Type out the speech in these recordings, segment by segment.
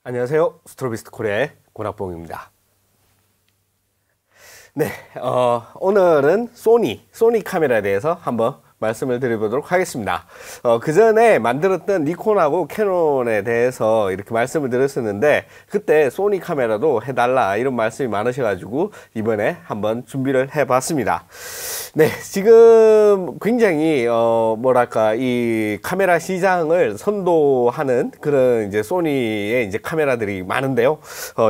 안녕하세요. 스트로비스트 코리아의 권학봉입니다. 네, 오늘은 소니 카메라에 대해서 한번 말씀을 드려보도록 하겠습니다. 그 전에 만들었던 니콘하고 캐논에 대해서 이렇게 말씀을 드렸었는데, 그때 소니 카메라도 해달라 이런 말씀이 많으셔가지고 이번에 한번 준비를 해봤습니다. 네, 지금 굉장히 뭐랄까, 이 카메라 시장을 선도하는 그런 이제 소니의 이제 카메라들이 많은데요.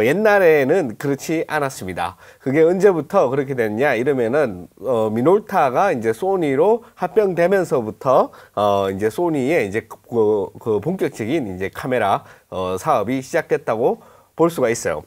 옛날에는 그렇지 않았습니다. 그게 언제부터 그렇게 됐냐 이러면은 미놀타가 이제 소니로 합병되면서부터 이제 소니의 이제 그 본격적인 이제 카메라 사업이 시작됐다고 볼 수가 있어요.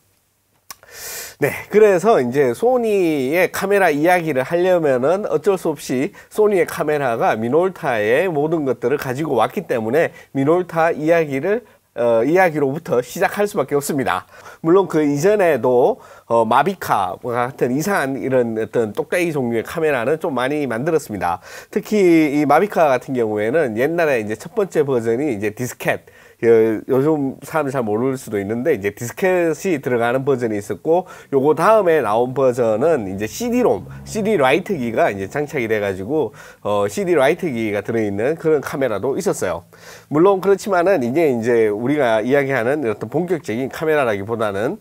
네, 그래서 이제 소니의 카메라 이야기를 하려면은 어쩔 수 없이 소니의 카메라가 미놀타의 모든 것들을 가지고 왔기 때문에 미놀타 이야기로부터 시작할 수밖에 없습니다. 물론 그 이전에도 마비카 같은 이상한 이런 어떤 똑딱이 종류의 카메라는 좀 많이 만들었습니다. 특히 이 마비카 같은 경우에는 옛날에 이제 첫 번째 버전이 이제 디스켓, 요즘 사람들 잘 모를 수도 있는데 이제 디스켓이 들어가는 버전이 있었고, 요거 다음에 나온 버전은 이제 CD-ROM, CD 라이트기가 이제 장착이 돼가지고 CD 라이트기가 들어있는 그런 카메라도 있었어요. 물론 그렇지만은 이제 우리가 이야기하는 어떤 본격적인 카메라라기보다는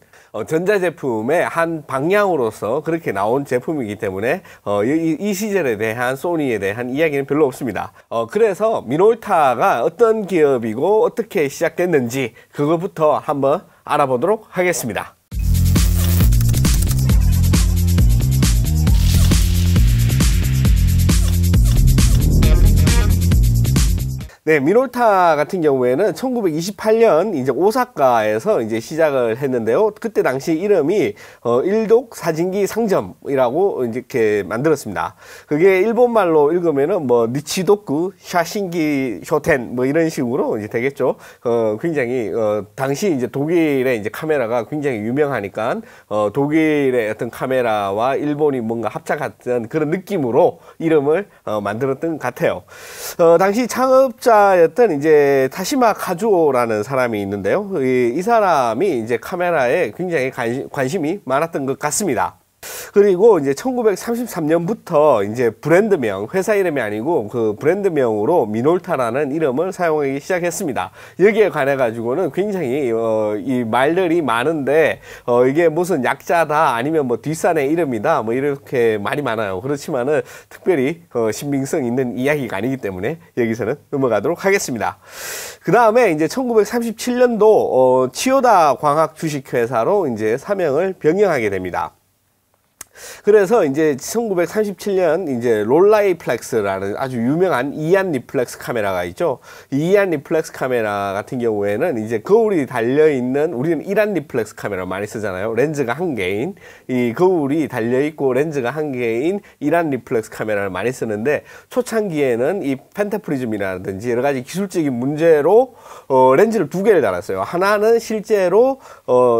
전자제품의 한 방향으로서 그렇게 나온 제품이기 때문에 이 시절에 대한 소니에 대한 이야기는 별로 없습니다. 그래서 미놀타가 어떤 기업이고 어떻게 시작됐는지 그거부터 한번 알아보도록 하겠습니다. 네, 미놀타 같은 경우에는 1928년 이제 오사카에서 이제 시작을 했는데요. 그때 당시 이름이 일독 사진기 상점이라고 이렇게 만들었습니다. 그게 일본말로 읽으면은 뭐 니치도쿠 샤신기 쇼텐 뭐 이런 식으로 이제 되겠죠. 굉장히 당시 이제 독일의 이제 카메라가 굉장히 유명하니까 독일의 어떤 카메라와 일본이 뭔가 합작했던 그런 느낌으로 이름을 만들었던 것 같아요. 당시 창업자 였던 이제 타시마 카주오라는 사람이 있는데요. 이 사람이 이제 카메라에 굉장히 관심이 많았던 것 같습니다. 그리고 이제 1933년부터 이제 브랜드명, 회사 이름이 아니고 그 브랜드명으로 미놀타라는 이름을 사용하기 시작했습니다. 여기에 관해 가지고는 굉장히 이 말들이 많은데 이게 무슨 약자다 아니면 뭐 뒷산의 이름이다 뭐 이렇게 말이 많아요. 그렇지만은 특별히 신빙성 있는 이야기가 아니기 때문에 여기서는 넘어가도록 하겠습니다. 그 다음에 이제 1937년도 치요다 광학 주식회사로 이제 사명을 변경하게 됩니다. 그래서 이제 1937년 이제 롤라이플렉스라는 아주 유명한 이안 리플렉스 카메라가 있죠. 이 이안 리플렉스 카메라 같은 경우에는 이제 거울이 달려있는, 우리는 1안 리플렉스 카메라 많이 쓰잖아요. 렌즈가 한 개인, 이 거울이 달려있고 렌즈가 한 개인 1안 리플렉스 카메라를 많이 쓰는데, 초창기에는 이 펜타프리즘이라든지 여러 가지 기술적인 문제로 렌즈를 두 개를 달았어요. 하나는 실제로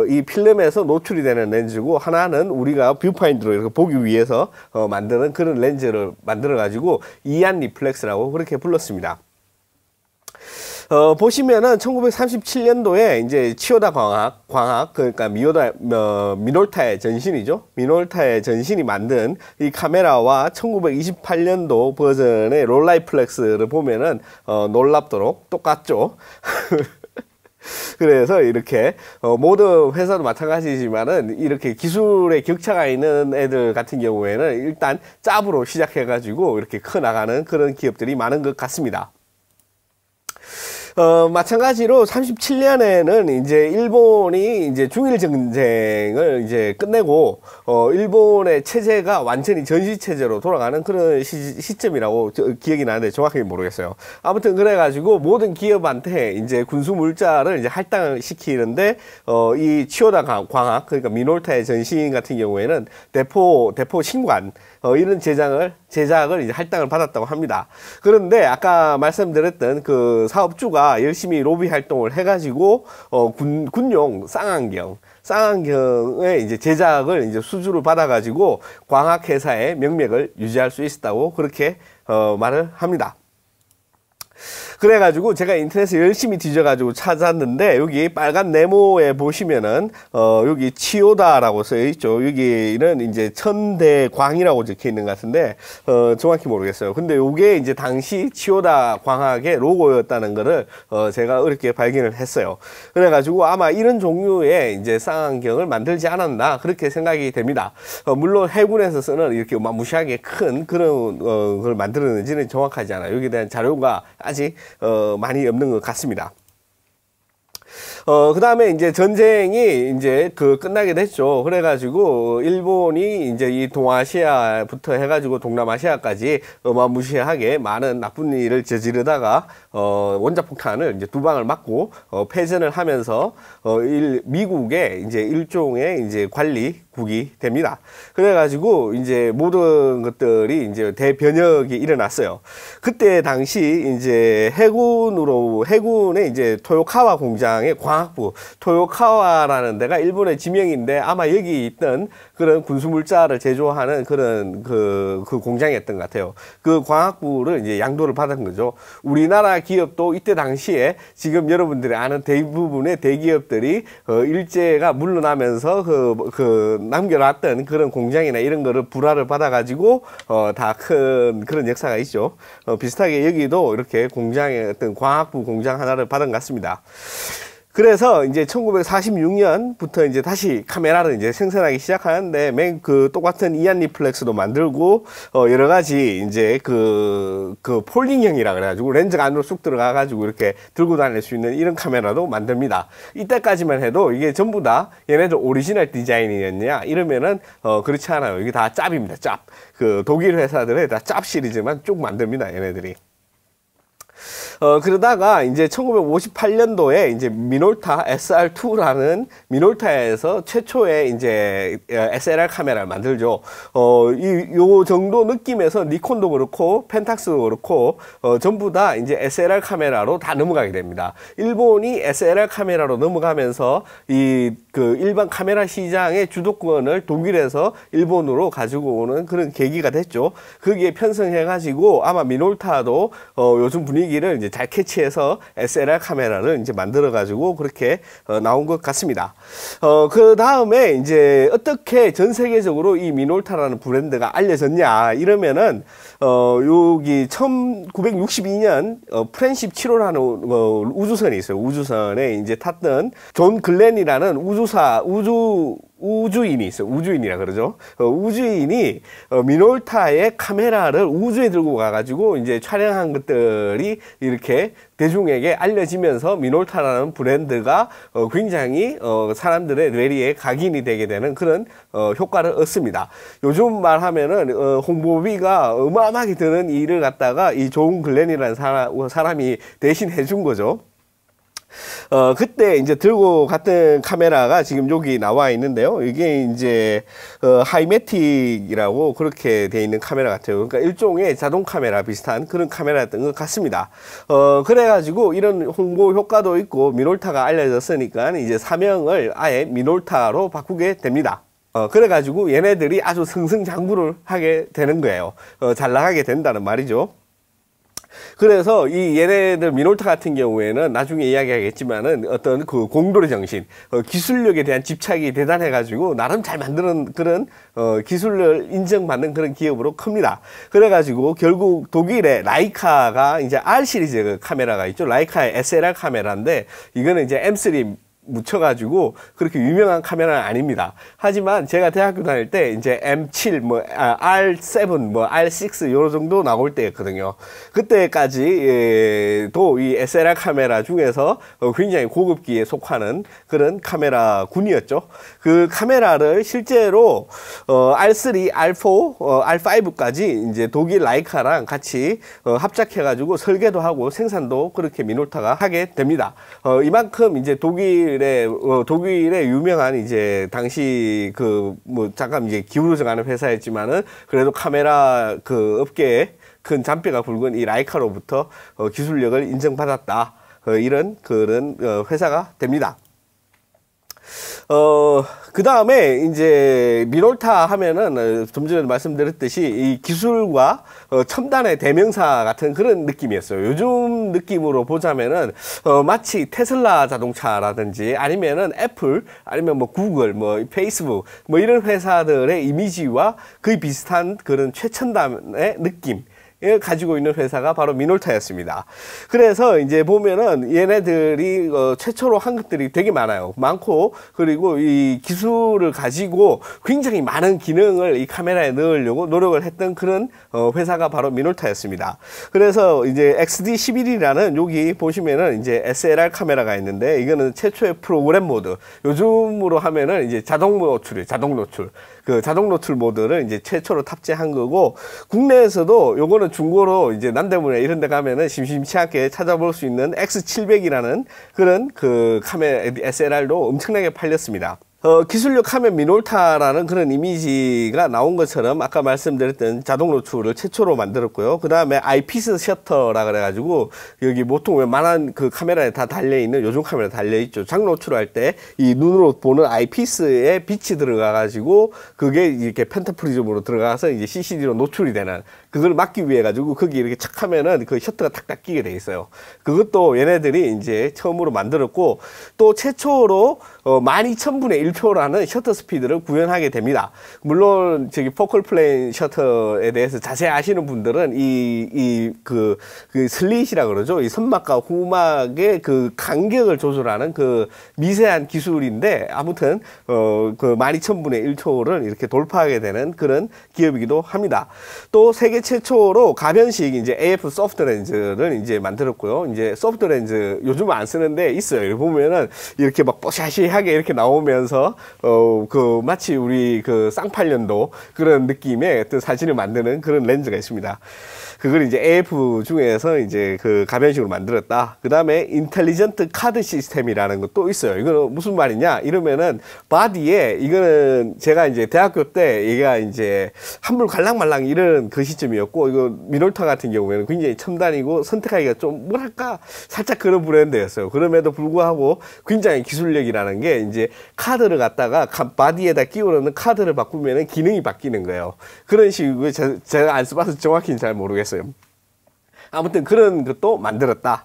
이 필름에서 노출이 되는 렌즈고, 하나는 우리가 뷰파인드로 이렇게 보기 위해서 만드는 그런 렌즈를 만들어 가지고 이안 리플렉스라고 그렇게 불렀습니다. 보시면은 1937년도에 이제 치요다 광학 그러니까 미놀타의 전신이죠. 미놀타의 전신이 만든 이 카메라와 1928년도 버전의 롤라이플렉스를 보면은 놀랍도록 똑같죠. 그래서 이렇게 모든 회사도 마찬가지지만은 이렇게 기술의 격차가 있는 애들 같은 경우에는 일단 짭으로 시작해 가지고 이렇게 커 나가는 그런 기업들이 많은 것 같습니다. 마찬가지로 37년에는 이제 일본이 이제 중일 전쟁을 이제 끝내고 일본의 체제가 완전히 전시 체제로 돌아가는 그런 시점이라고 기억이 나는데 정확하게 모르겠어요. 아무튼 그래가지고 모든 기업한테 이제 군수 물자를 이제 할당을 시키는데 이 치요다 광학 그러니까 미놀타의 전신 같은 경우에는 대포 신관 이런 제작을 이제 할당을 받았다고 합니다. 그런데 아까 말씀드렸던 그 사업주가 열심히 로비 활동을 해가지고 군용 쌍안경의 이제 제작을 이제 수주를 받아가지고 광학회사의 명맥을 유지할 수 있었다고 그렇게 말을 합니다. 그래가지고 제가 인터넷에 열심히 뒤져가지고 찾았는데, 여기 빨간 네모에 보시면은 여기 치오다라고 써있죠. 여기는 이제 천대광이라고 적혀 있는 것 같은데 정확히 모르겠어요. 근데 요게 이제 당시 치오다 광학의 로고였다는 거를 제가 어렵게 발견을 했어요. 그래가지고 아마 이런 종류의 이제 쌍안경을 만들지 않았나 그렇게 생각이 됩니다. 물론 해군에서 쓰는 이렇게 무시하게 큰 그런 걸 만들었는지는 정확하지 않아요. 여기에 대한 자료가 아직 많이 없는 것 같습니다. 그 다음에 이제 전쟁이 이제 끝나게 됐죠. 그래가지고 일본이 이제 이 동아시아부터 해가지고 동남아시아까지 어마무시하게 많은 나쁜 일을 저지르다가 원자폭탄을 이제 2방을 맞고 패전을 하면서 미국의 이제 일종의 이제 관리국이 됩니다. 그래가지고 이제 모든 것들이 이제 대변혁이 일어났어요. 그때 당시 이제 해군의 이제 토요카와 공장의 광학부, 토요카와라는 데가 일본의 지명인데 아마 여기 있던 그런 군수물자를 제조하는 그런 그 공장이었던 것 같아요. 그 광학부를 이제 양도를 받은 거죠. 우리나라 기업도 이때 당시에 지금 여러분들이 아는 대부분의 대기업들이 일제가 물러나면서 남겨놨던 그런 공장이나 이런 거를 불화를 받아가지고 다 큰 그런 역사가 있죠. 비슷하게 여기도 이렇게 공장의 어떤 광학부 공장 하나를 받은 것 같습니다. 그래서 이제 1946년부터 이제 다시 카메라를 이제 생산하기 시작하는데 똑같은 이안 리플렉스도 만들고 여러 가지 이제 폴딩형이라 그래가지고 렌즈가 안으로 쑥 들어가가지고 이렇게 들고 다닐 수 있는 이런 카메라도 만듭니다. 이때까지만 해도 이게 전부 다 얘네들 오리지널 디자인이었냐 이러면은 그렇지 않아요. 이게 다 짭입니다. 짭. 독일 회사들의 다 짭 시리즈만 쭉 만듭니다. 얘네들이. 그러다가 이제 1958년도에 이제 미놀타 SR2라는 미놀타에서 최초의 이제 SLR 카메라를 만들죠. 요 정도 느낌에서 니콘도 그렇고 펜탁스도 그렇고 전부 다 이제 SLR 카메라로 다 넘어가게 됩니다. 일본이 SLR 카메라로 넘어가면서 일반 카메라 시장의 주도권을 독일에서 일본으로 가지고 오는 그런 계기가 됐죠. 거기에 편성해가지고 아마 미놀타도 요즘 분위기를 이제 잘 캐치해서 SLR 카메라를 이제 만들어가지고 그렇게 나온 것 같습니다. 그 다음에 이제 어떻게 전 세계적으로 이 미놀타라는 브랜드가 알려졌냐 이러면은 여기 1962년 프렌십 7호라는 우주선이 있어요. 우주선에 이제 탔던 존 글렌이라는 우주인이 있어요. 우주인이라 그러죠. 우주인이 미놀타의 카메라를 우주에 들고 가가지고 이제 촬영한 것들이 이렇게 대중에게 알려지면서 미놀타라는 브랜드가 굉장히 사람들의 뇌리에 각인이 되게 되는 그런 효과를 얻습니다. 요즘 말하면은 홍보비가 어마어마하게 드는 일을 갖다가 이 존 글렌이라는 사람이 대신 해준 거죠. 그때 이제 들고 갔던 카메라가 지금 여기 나와 있는데요. 이게 이제 하이매틱이라고 그렇게 돼 있는 카메라 같아요. 그러니까 일종의 자동 카메라 비슷한 그런 카메라였던 것 같습니다. 그래가지고 이런 홍보 효과도 있고 미놀타가 알려졌으니까 이제 사명을 아예 미놀타로 바꾸게 됩니다. 그래가지고 얘네들이 아주 승승장구를 하게 되는 거예요. 잘 나가게 된다는 말이죠. 그래서 이 얘네들 미놀타 같은 경우에는 나중에 이야기하겠지만은 어떤 공돌의 정신, 기술력에 대한 집착이 대단해가지고 나름 잘 만드는 그런 기술을 인정받는 그런 기업으로 큽니다. 그래가지고 결국 독일의 라이카가 이제 R 시리즈 카메라가 있죠. 라이카의 SLR 카메라인데 이거는 이제 M3 묻혀가지고 그렇게 유명한 카메라는 아닙니다. 하지만 제가 대학교 다닐 때 이제 M7, R7, R6 요 정도 나올 때였거든요. 그때까지 도 이 SLR 카메라 중에서 굉장히 고급기에 속하는 그런 카메라 군이었죠. 그 카메라를 실제로 R3, R4, R5까지 이제 독일 라이카랑 같이 합작해가지고 설계도 하고 생산도 그렇게 미놀타가 하게 됩니다. 이만큼 이제 독일의 유명한 이제 당시 잠깐 이제 기울어져 가는 회사였지만은 그래도 카메라 업계에 큰 잔뼈가 굵은 이 라이카로부터 기술력을 인정받았다. 이런 그런 회사가 됩니다. 그 다음에 이제 미놀타 하면은 좀 전에 말씀드렸듯이 이 기술과 첨단의 대명사 같은 그런 느낌이었어요. 요즘 느낌으로 보자면은 마치 테슬라 자동차라든지 아니면은 애플 아니면 뭐 구글 뭐 페이스북 뭐 이런 회사들의 이미지와 거의 비슷한 그런 최첨단의 느낌 가지고 있는 회사가 바로 미놀타였습니다. 그래서 이제 보면은 얘네들이 최초로 한 것들이 되게 많고 그리고 이 기술을 가지고 굉장히 많은 기능을 이 카메라에 넣으려고 노력을 했던 그런 회사가 바로 미놀타였습니다. 그래서 이제 XD11이라는 여기 보시면은 이제 SLR 카메라가 있는데 이거는 최초의 프로그램 모드. 요즘으로 하면은 이제 자동 노출. 그 자동 노출 모드를 이제 최초로 탑재한 거고 국내에서도 요거는 중고로 이제 남대문에 이런 데 가면은 심심치 않게 찾아볼 수 있는 X700이라는 그런 그 카메라 SLR도 엄청나게 팔렸습니다. 기술력 하면 미놀타라는 그런 이미지가 나온 것처럼 아까 말씀드렸던 자동 노출을 최초로 만들었고요. 그 다음에 아이피스 셔터라 그래가지고 여기 보통 웬만한 그 카메라에 다 달려있는 요즘 카메라에 달려있죠. 장 노출할 때 이 눈으로 보는 아이피스에 빛이 들어가가지고 그게 이렇게 펜타프리즘으로 들어가서 이제 CCD로 노출이 되는 그걸 막기 위해 가지고 거기 이렇게 착 하면은 그 셔터가 탁탁 끼게 돼 있어요. 그것도 얘네들이 이제 처음으로 만들었고 또 최초로 12,000분의 1초라는 셔터 스피드를 구현하게 됩니다. 물론 저기 포컬 플레인 셔터에 대해서 자세히 아시는 분들은 그 슬릿이라 그러죠. 이 선막과 후막의 그 간격을 조절하는 그 미세한 기술인데 아무튼 그 12,000분의 1초를 이렇게 돌파하게 되는 그런 기업이기도 합니다. 또 세계 최초로 가변식 이제 AF 소프트 렌즈를 이제 만들었고요. 이제 소프트 렌즈 요즘은 안 쓰는데 있어요. 여기 보면은 이렇게 막 뽀샤시하게 이렇게 나오면서 그 마치 우리 그 쌍팔년도 그런 느낌의 어떤 사진을 만드는 그런 렌즈가 있습니다. 그걸 이제 AF 중에서 이제 그 가변식으로 만들었다. 그 다음에 인텔리전트 카드 시스템이라는 것도 있어요. 이거는 무슨 말이냐? 이러면은 바디에 이거는 제가 이제 대학교 때 얘가 이제 한물 갈랑말랑 이런 그 시점이었고 이거 미놀타 같은 경우에는 굉장히 첨단이고 선택하기가 좀 뭐랄까 살짝 그런 브랜드였어요. 그럼에도 불구하고 굉장히 기술력이라는 게 이제 카드를 갖다가 바디에다 끼우는 카드를 바꾸면은 기능이 바뀌는 거예요. 그런 식으로 제가 안 써봐서 정확히는 잘 모르겠어요. 아무튼 그런 것도 만들었다.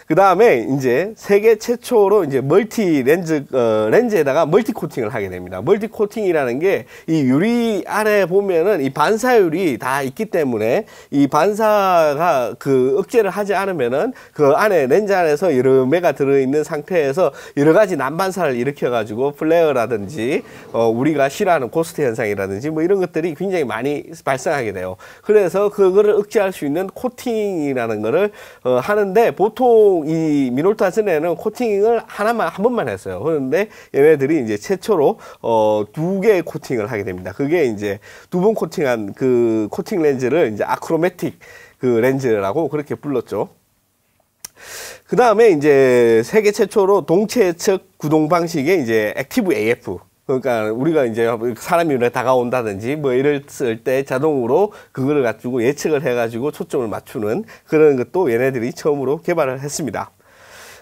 그 다음에 이제 세계 최초로 이제 멀티 렌즈에다가 멀티 코팅을 하게 됩니다. 멀티 코팅이라는 게 이 유리 안에 보면은 이 반사율이 다 있기 때문에 이 반사가 그 억제를 하지 않으면은 그 안에 렌즈 안에서 여러 매가 들어있는 상태에서 여러 가지 난반사를 일으켜 가지고 플레어라든지 우리가 싫어하는 고스트 현상이라든지 뭐 이런 것들이 굉장히 많이 발생하게 돼요. 그래서 그거를 억제할 수 있는 코팅이라는 거를 하는데 보통 이 미놀타 전에는 코팅을 한 번만 했어요. 그런데 얘네들이 이제 최초로 2개의 코팅을 하게 됩니다. 그게 이제 2번 코팅한 그 코팅 렌즈를 이제 아크로매틱 그 렌즈라고 그렇게 불렀죠. 그 다음에 이제 세계 최초로 동체측 구동 방식의 이제 액티브 AF. 그러니까 우리가 이제 사람이 눈에 다가온다든지 뭐 이랬을 때 자동으로 그거를 가지고 예측을 해가지고 초점을 맞추는 그런 것도 얘네들이 처음으로 개발을 했습니다.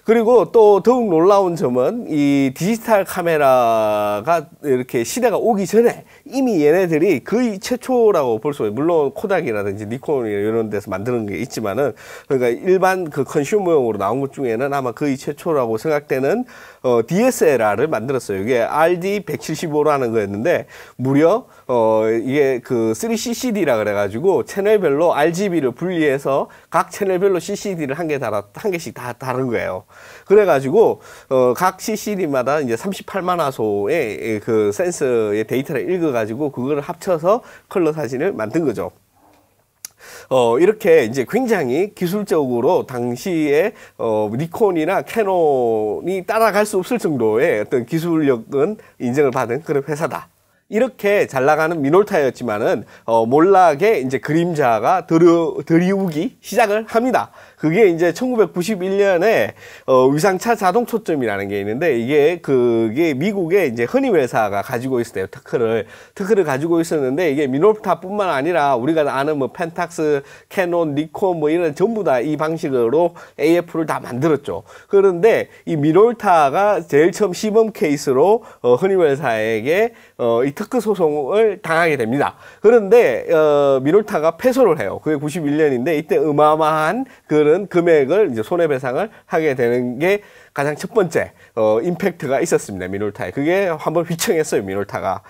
그리고 또 더욱 놀라운 점은 이 디지털 카메라가 이렇게 시대가 오기 전에 이미 얘네들이 거의 최초라고 볼 수 있어요. 물론 코닥이라든지 니콘이 이런 데서 만드는 게 있지만은 그러니까 일반 그 컨슈머용으로 나온 것 중에는 아마 거의 최초라고 생각되는 DSLR을 만들었어요. 이게 RD175라는 거였는데 무려 이게 그 3CCD라 그래가지고 채널별로 RGB를 분리해서 각 채널별로 CCD를 한 개씩 다 다른 거예요. 그래가지고 각 CCD마다 이제 38만 화소의 그 센서의 데이터를 읽어가지고 그거를 합쳐서 컬러 사진을 만든 거죠. 이렇게 이제 굉장히 기술적으로 당시에 니콘이나 캐논이 따라갈 수 없을 정도의 어떤 기술력은 인정을 받은 그런 회사다. 이렇게 잘 나가는 미놀타였지만은 몰락의 이제 그림자가 들이우기 시작을 합니다. 그게 이제 1991년에 위상차 자동 초점이라는 게 있는데 그게 미국의 이제 허니 회사가 가지고 있었대요. 특허를 가지고 있었는데 이게 미놀타뿐만 아니라 우리가 아는 뭐 펜탁스, 캐논, 니콘 뭐 이런 전부 다 이 방식으로 AF를 다 만들었죠. 그런데 이 미놀타가 제일 처음 시범 케이스로 허니 회사에게 이 특허 소송을 당하게 됩니다. 그런데 미놀타가 패소를 해요. 그게 91년인데 이때 어마어마한 그런 금액을 이제 손해배상을 하게 되는 게 가장 첫 번째 임팩트가 있었습니다. 미놀타에. 그게 한번 휘청했어요. 미놀타가.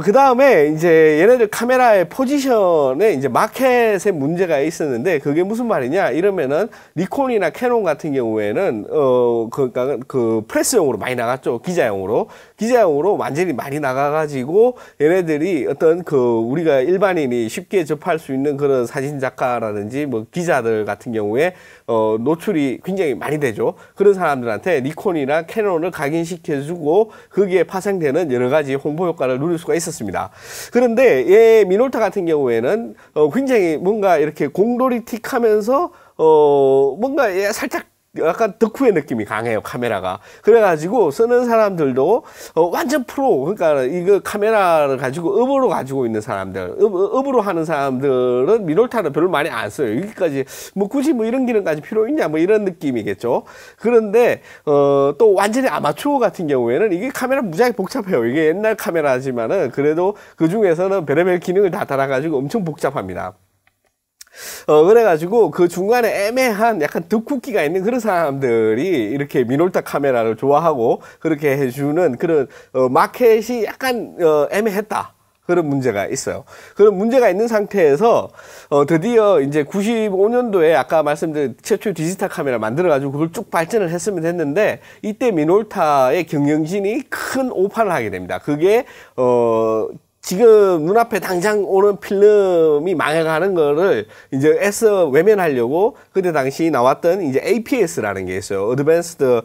그 다음에 이제 얘네들 카메라의 포지션에 이제 마켓에 문제가 있었는데 그게 무슨 말이냐 이러면은 니콘이나 캐논 같은 경우에는 그러니까 그 프레스용으로 많이 나갔죠. 기자용으로 완전히 많이 나가가지고 얘네들이 어떤 그 우리가 일반인이 쉽게 접할 수 있는 그런 사진 작가라든지 뭐 기자들 같은 경우에 노출이 굉장히 많이 되죠. 그런 사람들한테 니콘이나 캐논을 각인시켜주고 거기에 파생되는 여러 가지 홍보 효과를 누릴 수가 있었습니다. 그런데 얘 미놀타 같은 경우에는 굉장히 뭔가 이렇게 공돌이틱하면서 뭔가 살짝 약간 덕후의 느낌이 강해요, 카메라가. 그래가지고 쓰는 사람들도 완전 프로, 그러니까 이거 카메라를 가지고 업으로 가지고 있는 사람들, 업으로 하는 사람들은 미놀타를 별로 많이 안 써요. 여기까지 뭐 굳이 뭐 이런 기능까지 필요 있냐 뭐 이런 느낌이겠죠. 그런데 또 완전히 아마추어 같은 경우에는 이게 카메라 무지하게 복잡해요. 이게 옛날 카메라지만은 그래도 그 중에서는 별의별 기능을 다 달아가지고 엄청 복잡합니다. 그래가지고 그 중간에 애매한 약간 덕후기가 있는 그런 사람들이 이렇게 미놀타 카메라를 좋아하고 그렇게 해주는 그런 마켓이 약간 애매했다. 그런 문제가 있어요. 그런 문제가 있는 상태에서 드디어 이제 95년도에 아까 말씀드린 최초의 디지털 카메라 만들어가지고 그걸 쭉 발전을 했으면 됐는데 이때 미놀타의 경영진이 큰 오판을 하게 됩니다. 그게 지금 눈앞에 당장 오는 필름이 망해가는 거를 이제 애써 외면하려고 그때 당시 나왔던 이제 APS라는 게 있어요. 어드밴스드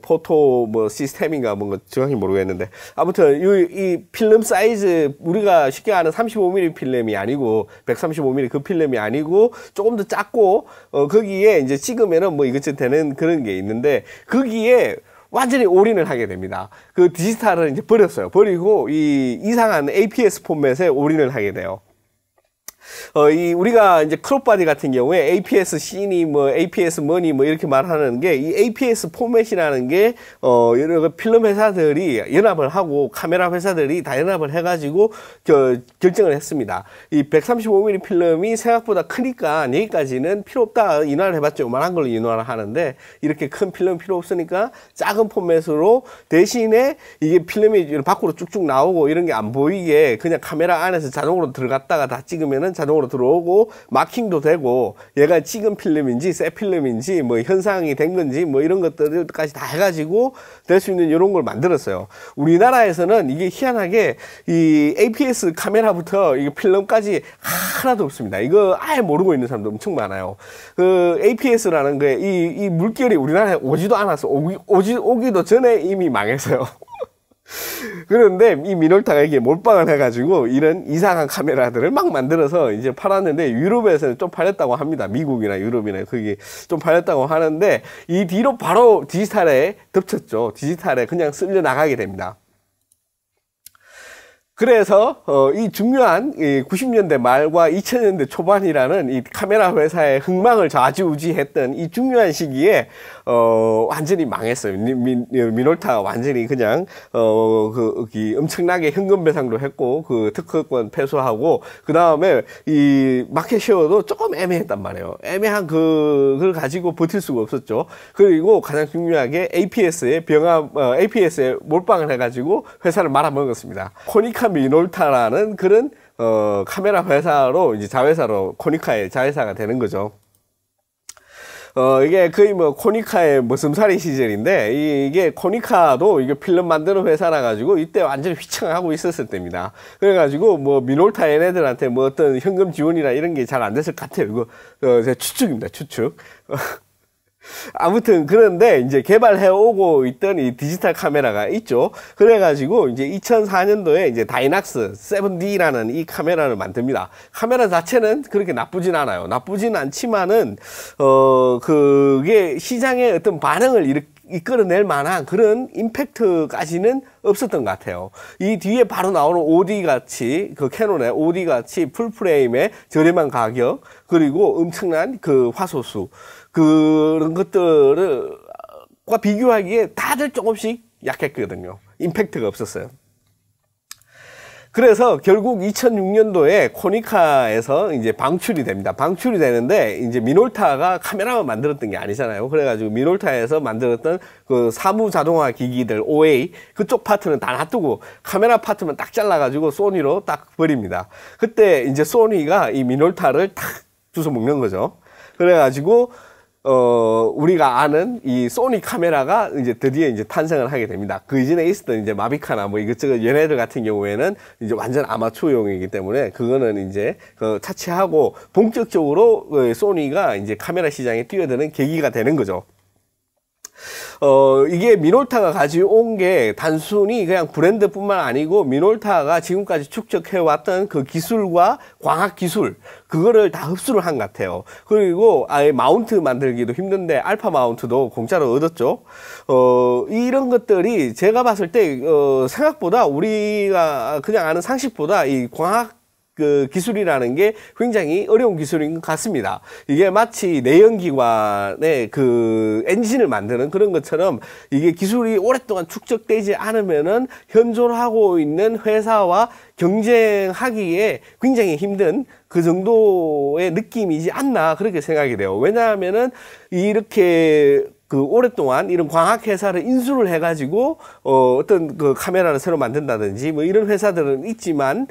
포토 시스템인가 뭔가 정확히 모르겠는데 아무튼 이 필름 사이즈 우리가 쉽게 아는 35mm 필름이 아니고 135mm 그 필름이 아니고 조금 더 작고 거기에 이제 찍으면은 뭐 이것저것 되는 그런 게 있는데 거기에 완전히 올인을 하게 됩니다. 그 디지털을 이제 버렸어요. 버리고 이 이상한 APS 포맷에 올인을 하게 돼요. 우리가 이제 크롭바디 같은 경우에 APS 씬이 뭐 APS 머니 뭐 이렇게 말하는 게 이 APS 포맷이라는 게 여러 필름 회사들이 연합을 하고 카메라 회사들이 다 연합을 해가지고 결정을 했습니다. 이 135mm 필름이 생각보다 크니까 여기까지는 필요 없다. 인화를 해봤죠. 요만한 걸로 인화를 하는데 이렇게 큰 필름 필요 없으니까 작은 포맷으로 대신에 이게 필름이 밖으로 쭉쭉 나오고 이런 게 안 보이게 그냥 카메라 안에서 자동으로 들어갔다가 다 찍으면은 자동으로 들어오고 마킹도 되고 얘가 찍은 필름인지 새 필름인지 뭐 현상이 된 건지 뭐 이런 것들까지 다 해가지고 될 수 있는 이런 걸 만들었어요. 우리나라에서는 이게 희한하게 이 APS 카메라부터 이 필름까지 하나도 없습니다. 이거 아예 모르고 있는 사람도 엄청 많아요. 그 APS라는 게 이 물결이 우리나라에 오지도 않았어. 오기도 전에 이미 망했어요. 그런데 이 미놀타가 이게 몰빵을 해가지고 이런 이상한 카메라들을 막 만들어서 이제 팔았는데 유럽에서는 좀 팔렸다고 합니다. 미국이나 유럽이나 거기 좀 팔렸다고 하는데 이 뒤로 바로 디지털에 덮쳤죠. 디지털에 그냥 쓸려 나가게 됩니다. 그래서 이 중요한 90년대 말과 2000년대 초반이라는 이 카메라 회사의 흥망을 좌지우지했던 이 중요한 시기에 완전히 망했어요. 미놀타가 완전히 그냥 엄청나게 현금 배상도 했고 그 특허권 패소하고 그 다음에 이 마켓 쉐어도 조금 애매했단 말이에요. 애매한 그걸 가지고 버틸 수가 없었죠. 그리고 가장 중요하게 APS에 APS에 몰빵을 해가지고 회사를 말아먹었습니다. 코니카 미놀타라는 그런 카메라 회사로 이제 자회사로 코니카의 자회사가 되는 거죠. 이게 거의 뭐 코니카의 머슴살이 시절인데 이게 코니카도 이게 필름 만드는 회사라 가지고 이때 완전히 휘청하고 있었을 때입니다. 그래가지고 뭐 미놀타 얘네들한테 뭐 어떤 현금 지원이나 이런 게 잘 안 됐을 것 같아요. 이거 제 추측입니다. 추측. 아무튼 그런데 이제 개발해 오고 있던 이 디지털 카메라가 있죠. 그래가지고 이제 2004년도에 이제 다이낙스 7D라는 이 카메라를 만듭니다. 카메라 자체는 그렇게 나쁘진 않아요. 나쁘진 않지만은 그게 시장의 어떤 반응을 이끌어낼 만한 그런 임팩트까지는 없었던 것 같아요. 이 뒤에 바로 나오는 OD 같이, 그 캐논의 OD 같이 풀프레임의 저렴한 가격, 그리고 엄청난 그 화소수, 그런 것들과 비교하기에 다들 조금씩 약했거든요. 임팩트가 없었어요. 그래서 결국 2006년도에 코니카에서 이제 방출이 됩니다. 방출이 되는데 이제 미놀타가 카메라만 만들었던 게 아니잖아요. 그래가지고 미놀타에서 만들었던 그 사무 자동화 기기들 OA 그쪽 파트는 다 놔두고 카메라 파트만 딱 잘라가지고 소니로 딱 버립니다. 그때 이제 소니가 이 미놀타를 탁 주워 먹는 거죠. 그래가지고 우리가 아는 이 소니 카메라가 이제 드디어 이제 탄생을 하게 됩니다. 그 이전에 있었던 이제 마비카나 뭐 이것저것 얘네들 같은 경우에는 이제 완전 아마추어용이기 때문에 그거는 이제 차치하고 본격적으로 소니가 이제 카메라 시장에 뛰어드는 계기가 되는 거죠. 이게 미놀타가 가져온 게 단순히 그냥 브랜드뿐만 아니고 미놀타가 지금까지 축적해왔던 그 기술과 광학 기술 그거를 다 흡수를 한 것 같아요. 그리고 아예 마운트 만들기도 힘든데 알파 마운트도 공짜로 얻었죠. 이런 것들이 제가 봤을 때 생각보다 우리가 그냥 아는 상식보다 이 광학 그 기술이라는 게 굉장히 어려운 기술인 것 같습니다. 이게 마치 내연기관의 그 엔진을 만드는 그런 것처럼 이게 기술이 오랫동안 축적되지 않으면은 현존하고 있는 회사와 경쟁하기에 굉장히 힘든 그 정도의 느낌이지 않나 그렇게 생각이 돼요. 왜냐하면은 이렇게 그 오랫동안 이런 광학회사를 인수를 해가지고 어떤 그 카메라를 새로 만든다든지 뭐 이런 회사들은 있지만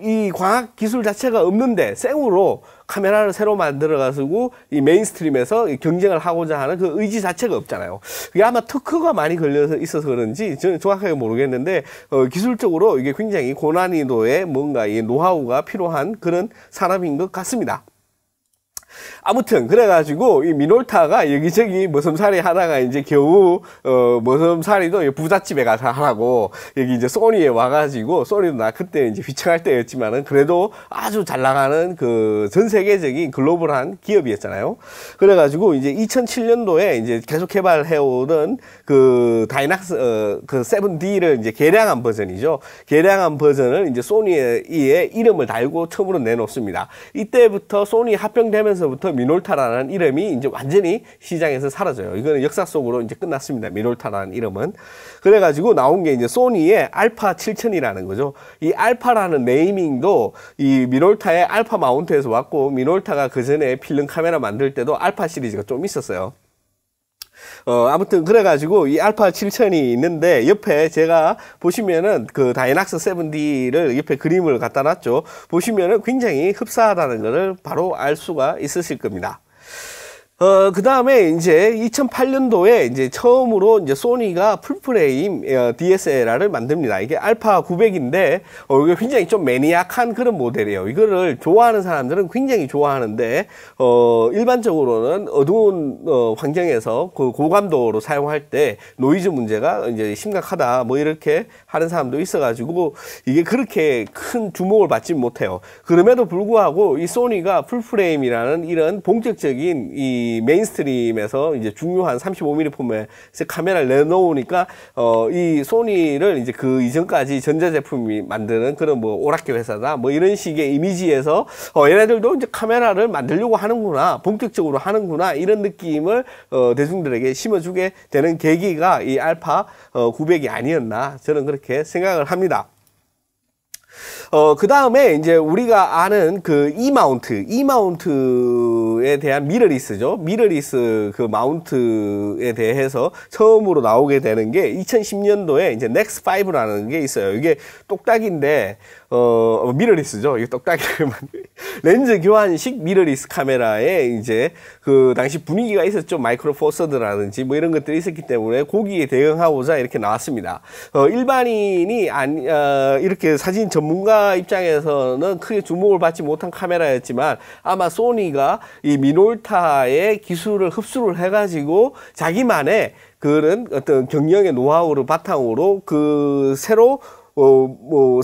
이 광학 기술 자체가 없는데 생으로 카메라를 새로 만들어가지고 이 메인스트림에서 경쟁을 하고자 하는 그 의지 자체가 없잖아요. 그게 아마 특허가 많이 걸려서 있어서 그런지 저는 정확하게 모르겠는데 기술적으로 이게 굉장히 고난이도의 뭔가 이 노하우가 필요한 그런 산업인 것 같습니다. 아무튼 그래가지고 이 미놀타가 여기저기 머슴살이 하다가 이제 겨우 머슴살이도 부잣집에 가서 하라고 여기 이제 소니에 와가지고 소니도 나 그때 이제 휘청할 때였지만은 그래도 아주 잘 나가는 그 전 세계적인 글로벌한 기업이었잖아요. 그래가지고 이제 2007년도에 이제 계속 개발해오던 그 다이낙스 그 7D를 이제 개량한 버전이죠. 개량한 버전을 이제 소니의 이름을 달고 처음으로 내놓습니다. 이때부터 소니 합병되면서부터 미놀타라는 이름이 이제 완전히 시장에서 사라져요. 이거는 역사 속으로 이제 끝났습니다. 미놀타라는 이름은. 그래가지고 나온 게 이제 소니의 알파 7000이라는 거죠. 이 알파라는 네이밍도 이 미놀타의 알파 마운트에서 왔고, 미놀타가 그 전에 필름 카메라 만들 때도 알파 시리즈가 좀 있었어요. 아무튼 그래가지고 이 알파 7000이 있는데 옆에 제가 보시면은 그 다이낙스 7D를 옆에 그림을 갖다 놨죠. 보시면은 굉장히 흡사하다는 것을 바로 알 수가 있으실 겁니다. 그 다음에 이제 2008년도에 이제 처음으로 이제 소니가 풀프레임 DSLR을 만듭니다. 이게 알파 900인데, 이게 굉장히 좀 매니악한 그런 모델이에요. 이거를 좋아하는 사람들은 굉장히 좋아하는데, 일반적으로는 어두운 환경에서 그 고감도로 사용할 때 노이즈 문제가 이제 심각하다, 뭐 이렇게 하는 사람도 있어가지고, 이게 그렇게 큰 주목을 받지 못해요. 그럼에도 불구하고 이 소니가 풀프레임이라는 이런 본격적인 이 메인스트림에서 이제 중요한 35mm 포맷 카메라를 내놓으니까 이 소니를 이제 그 이전까지 전자제품이 만드는 그런 뭐 오락교 회사다 뭐 이런 식의 이미지에서 얘네들도 이제 카메라를 만들려고 하는구나, 본격적으로 하는구나, 이런 느낌을 대중들에게 심어주게 되는 계기가 이 알파 900이 아니었나, 저는 그렇게 생각을 합니다. 그 다음에 이제 우리가 아는 그 E 마운트에 대한 미러리스죠. 미러리스 그 마운트에 대해서 처음으로 나오게 되는 게 2010년도에 이제 넥스 5라는 게 있어요. 이게 똑딱인데, 미러리스죠. 이게 똑딱이를 렌즈 교환식 미러리스 카메라에 이제 그 당시 분위기가 있었죠. 마이크로 포서드라든지 뭐 이런 것들이 있었기 때문에 거기에 대응하고자 이렇게 나왔습니다. 일반인이 이렇게 사진 전문가 평론가 입장에서는 크게 주목을 받지 못한 카메라였지만 아마 소니가 이 미놀타의 기술을 흡수를 해가지고 자기만의 그런 어떤 경영의 노하우를 바탕으로 그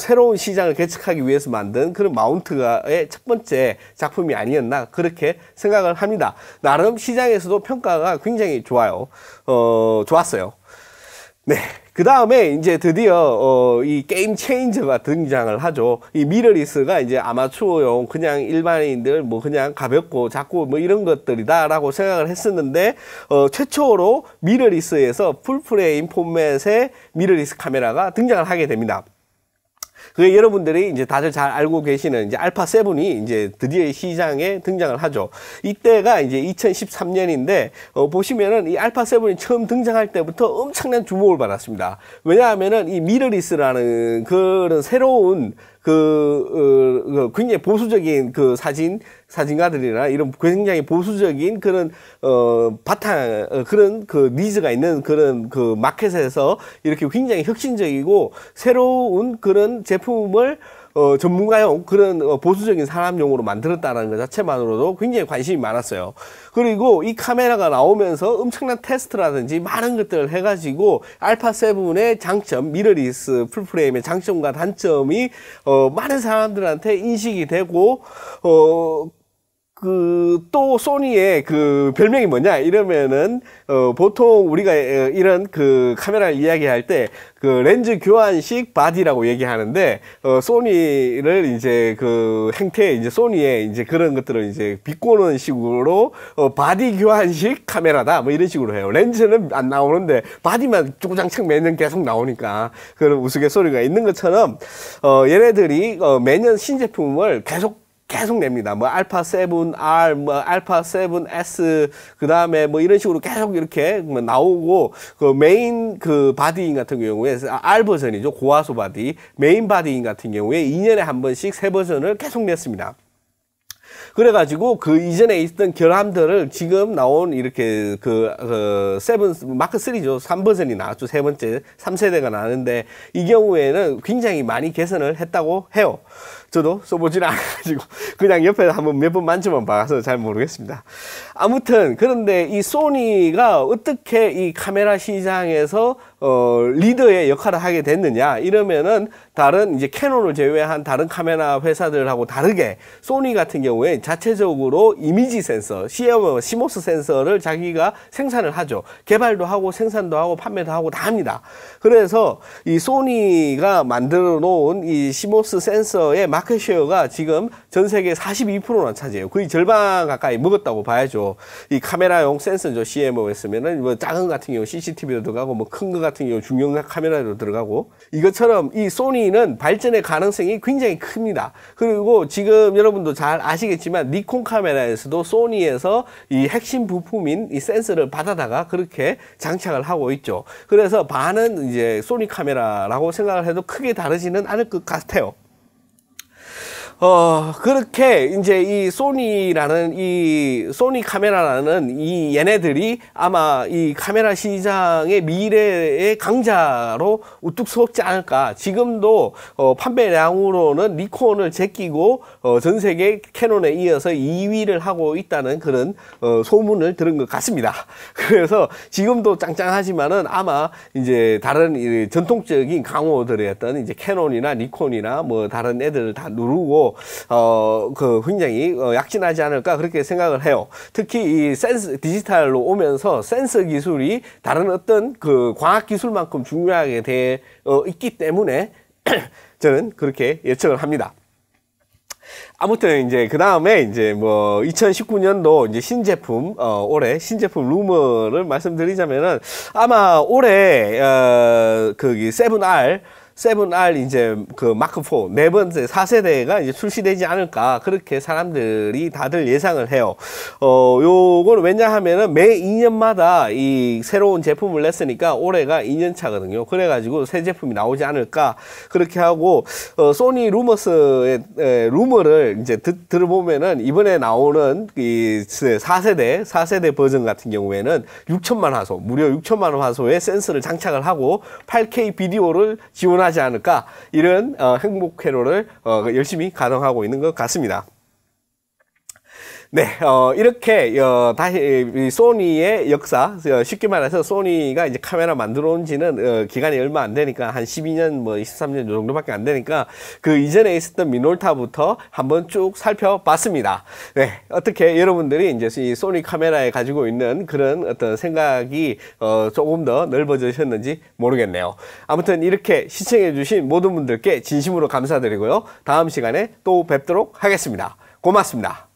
새로운 시장을 개척하기 위해서 만든 그런 마운트가의 첫 번째 작품이 아니었나 그렇게 생각을 합니다. 나름 시장에서도 평가가 굉장히 좋았어요. 네. 그 다음에 이제 드디어 이 게임 체인저가 등장을 하죠. 이 미러리스가 이제 아마추어용 그냥 일반인들 뭐 그냥 가볍고 작고 뭐 이런 것들이다라고 생각을 했었는데 최초로 미러리스에서 풀프레임 포맷의 미러리스 카메라가 등장을 하게 됩니다. 그 여러분들이 이제 다들 잘 알고 계시는 이제 알파 7이 이제 드디어 시장에 등장을 하죠. 이때가 이제 2013년인데 보시면은 이 알파 7이 처음 등장할 때부터 엄청난 주목을 받았습니다. 왜냐하면은 이 미러리스라는 그런 새로운 굉장히 보수적인 그 사진가들이나 이런 굉장히 보수적인 그런, 그런 그 니즈가 있는 그런 그 마켓에서 이렇게 굉장히 혁신적이고 새로운 그런 제품을 전문가용 그런 보수적인 사람용으로 만들었다는 것 자체만으로도 굉장히 관심이 많았어요. 그리고 이 카메라가 나오면서 엄청난 테스트라든지 많은 것들을 해가지고 알파 7의 장점, 미러리스 풀프레임의 장점과 단점이 많은 사람들한테 인식이 되고 또 소니의 그 별명이 뭐냐 이러면은 보통 우리가 이런 그 카메라를 이야기할 때 그 렌즈 교환식 바디라고 얘기하는데 소니를 이제 그 행태 이제 소니의 이제 그런 것들을 이제 비꼬는 식으로 바디 교환식 카메라다 뭐 이런 식으로 해요. 렌즈는 안 나오는데 바디만 주구장창 매년 계속 나오니까 그런 우스갯소리가 있는 것처럼 얘네들이 매년 신제품을 계속 냅니다. 뭐 알파 7R, 뭐 알파 7S, 그 다음에 뭐 이런 식으로 계속 이렇게 나오고 그 메인 그 바디인 같은 경우에 R 버전이죠. 고화소 바디. 메인 바디인 같은 경우에 2년에 한 번씩 새 버전을 계속 냈습니다. 그래가지고 그 이전에 있던 결함들을 지금 나온 이렇게 마크 3죠. 3버전이 나왔죠. 세 번째 3세대가 나왔는데 이 경우에는 굉장히 많이 개선을 했다고 해요. 저도 써보지는 않아가지고 그냥 옆에서 한번 몇 번 만져만 봐서 잘 모르겠습니다. 아무튼 그런데 이 소니가 어떻게 이 카메라 시장에서 리더의 역할을 하게 됐느냐 이러면은 다른 이제 캐논을 제외한 다른 카메라 회사들하고 다르게 소니 같은 경우에 자체적으로 이미지 센서, 시모스 센서를 자기가 생산을 하죠. 개발도 하고 생산도 하고 판매도 하고 다 합니다. 그래서 이 소니가 만들어 놓은 이 시모스 센서의 마켓쉐어가 지금 전 세계 42%나 차지해요. 거의 절반 가까이 먹었다고 봐야죠. 이 카메라용 센서죠. CMOS면은 뭐 작은 같은 경우 CCTV도 들어가고 뭐 큰 거 같은 경우 중형 카메라도 들어가고 이것처럼 이 소니는 발전의 가능성이 굉장히 큽니다. 그리고 지금 여러분도 잘 아시겠지만 니콘 카메라에서도 소니에서 이 핵심 부품인 이 센서를 받아다가 그렇게 장착을 하고 있죠. 그래서 반은 이제 소니 카메라라고 생각을 해도 크게 다르지는 않을 것 같아요. 그렇게 이제 이 소니라는 이 소니 카메라라는 이 얘네들이 아마 이 카메라 시장의 미래의 강자로 우뚝 서지 않을까. 지금도 판매량으로는 니콘을 제끼고 전 세계 캐논에 이어서 2위를 하고 있다는 그런 소문을 들은 것 같습니다. 그래서 지금도 짱짱하지만은 아마 이제 다른 이 전통적인 강호들이었던 이제 캐논이나 니콘이나 뭐 다른 애들 다 누르고 굉장히 약진하지 않을까 그렇게 생각을 해요. 특히 이 디지털로 오면서 센서 기술이 다른 어떤 그 광학 기술만큼 중요하게 돼 있기 때문에 저는 그렇게 예측을 합니다. 아무튼 이제 그 다음에 이제 뭐 2019년도 이제 신제품 올해 신제품 루머를 말씀드리자면은 아마 올해 거기 7R 이제 그 마크 4 네 번째 4세대가 이제 출시되지 않을까 그렇게 사람들이 다들 예상을 해요. 요거는 왜냐하면은 매 2년마다 이 새로운 제품을 냈으니까 올해가 2년 차거든요. 그래가지고 새 제품이 나오지 않을까 그렇게 하고 소니 루머스의 루머를 이제 들어보면은 이번에 나오는 이 4세대 버전 같은 경우에는 6천만 화소 무려 6천만 화소의 센서를 장착을 하고 8K 비디오를 지원하는 충분하지 않을까, 이런 행복 회로를 열심히 가동하고 있는 것 같습니다. 네, 이렇게, 다시, 소니의 역사, 쉽게 말해서 소니가 이제 카메라 만들어 온 지는, 기간이 얼마 안 되니까, 한 12년, 뭐, 23년 정도밖에 안 되니까, 그 이전에 있었던 미놀타부터 한번 쭉 살펴봤습니다. 네, 어떻게 여러분들이 이제 이 소니 카메라에 가지고 있는 그런 어떤 생각이, 조금 더 넓어지셨는지 모르겠네요. 아무튼 이렇게 시청해주신 모든 분들께 진심으로 감사드리고요. 다음 시간에 또 뵙도록 하겠습니다. 고맙습니다.